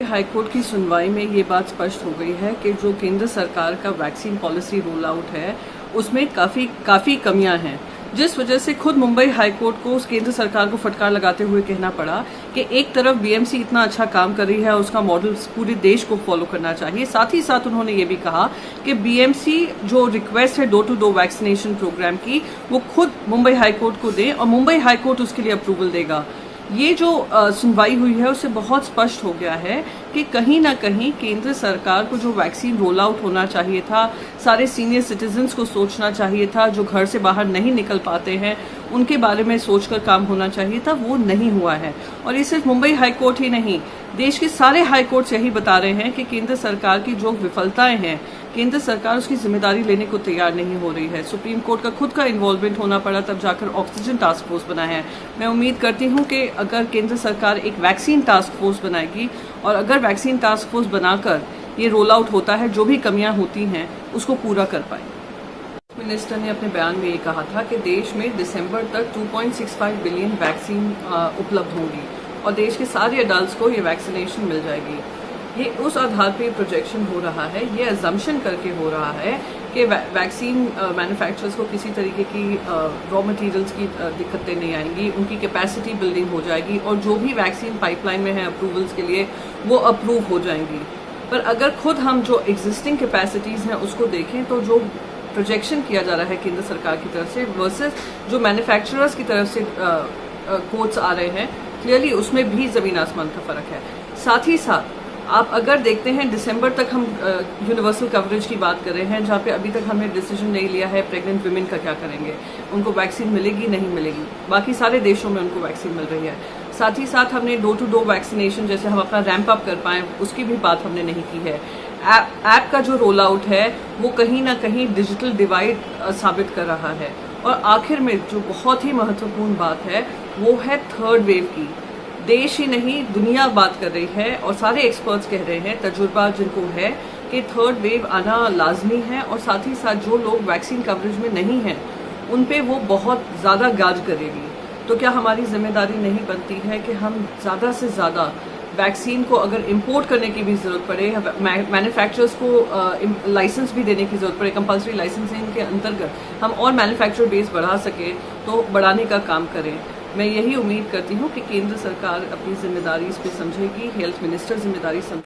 High court की सुनवाई में ये बात स्पष्ट हो गई है कि जो केंद्र सरकार का वैक्सीन पॉलिसी रोल आउट है उसमें काफी कमियां हैं, जिस वजह से खुद मुंबई हाईकोर्ट को केंद्र सरकार को फटकार लगाते हुए कहना पड़ा कि एक तरफ बीएमसी इतना अच्छा काम कर रही है, उसका मॉडल पूरे देश को फॉलो करना चाहिए। साथ ही साथ उन्होंने ये भी कहा कि बीएमसी जो रिक्वेस्ट है door to door vaccination program की, वो खुद मुंबई हाईकोर्ट को दे और मुंबई हाईकोर्ट उसके लिए अप्रूवल देगा। ये जो सुनवाई हुई है उससे बहुत स्पष्ट हो गया है कि कहीं ना कहीं केंद्र सरकार को जो वैक्सीन रोल आउट होना चाहिए था, सारे सीनियर सिटीजन्स को सोचना चाहिए था, जो घर से बाहर नहीं निकल पाते हैं उनके बारे में सोचकर काम होना चाहिए था, वो नहीं हुआ है। और ये सिर्फ मुंबई हाईकोर्ट ही नहीं, देश के सारे हाईकोर्ट्स यही बता रहे हैं कि केंद्र सरकार की जो विफलताएं हैं, केंद्र सरकार उसकी जिम्मेदारी लेने को तैयार नहीं हो रही है। सुप्रीम कोर्ट का खुद का इन्वॉल्वमेंट होना पड़ा, तब जाकर ऑक्सीजन टास्क फोर्स बना है। मैं उम्मीद करती हूं कि अगर केंद्र सरकार एक वैक्सीन टास्क फोर्स बनाएगी और अगर वैक्सीन टास्क फोर्स बनाकर ये रोल आउट होता है, जो भी कमियां होती हैं उसको पूरा कर पाएंगे। मिनिस्टर ने अपने बयान में ये कहा था कि देश में दिसंबर तक 2.65 बिलियन वैक्सीन उपलब्ध होंगी और देश के सारे अडल्ट्स को ये वैक्सीनेशन मिल जाएगी। ये उस आधार पे प्रोजेक्शन हो रहा है, ये अजम्पशन करके हो रहा है कि वैक्सीन मैन्युफैक्चरर्स को किसी तरीके की रॉ मटेरियल्स की दिक्कतें नहीं आएंगी, उनकी कैपेसिटी बिल्डिंग हो जाएगी और जो भी वैक्सीन पाइपलाइन में है अप्रूवल्स के लिए वो अप्रूव हो जाएंगी। पर अगर खुद हम जो एग्जिस्टिंग कैपेसिटीज़ हैं उसको देखें तो जो प्रोजेक्शन किया जा रहा है केंद्र सरकार की तरफ से वर्सेस जो मैन्युफैक्चरर्स की तरफ से कोट्स आ रहे हैं, क्लियरली उसमें भी ज़मीन आसमान का फ़र्क है। साथ ही साथ आप अगर देखते हैं दिसंबर तक हम यूनिवर्सल कवरेज की बात कर रहे हैं, जहाँ पे अभी तक हमने डिसीजन नहीं लिया है प्रेग्नेंट वुमेन का क्या करेंगे, उनको वैक्सीन मिलेगी नहीं मिलेगी। बाकी सारे देशों में उनको वैक्सीन मिल रही है। साथ ही साथ हमने डोर टू डोर वैक्सीनेशन जैसे हम अपना रैंप अप कर पाएँ उसकी भी बात हमने नहीं की है। ऐप का जो रोल आउट है वो कहीं ना कहीं डिजिटल डिवाइड साबित कर रहा है। और आखिर में जो बहुत ही महत्वपूर्ण बात है वो है थर्ड वेव की। देश ही नहीं दुनिया बात कर रही है और सारे एक्सपर्ट्स कह रहे हैं, तजुर्बा जिनको है, कि थर्ड वेव आना लाजमी है। और साथ ही साथ जो लोग वैक्सीन कवरेज में नहीं हैं उन पे वो बहुत ज़्यादा गाज करेगी। तो क्या हमारी जिम्मेदारी नहीं बनती है कि हम ज़्यादा से ज़्यादा वैक्सीन को अगर इंपोर्ट करने की भी ज़रूरत पड़े, मैन्युफैक्चरर्स को लाइसेंस भी देने की ज़रूरत पड़े, कंपल्सरी लाइसेंसिंग के अंतर्गत हम और मैन्युफैक्चर बेस बढ़ा सके तो बढ़ाने का काम करें। मैं यही उम्मीद करती हूँ कि केंद्र सरकार अपनी जिम्मेदारी इस पर समझेगी, हेल्थ मिनिस्टर जिम्मेदारी समझ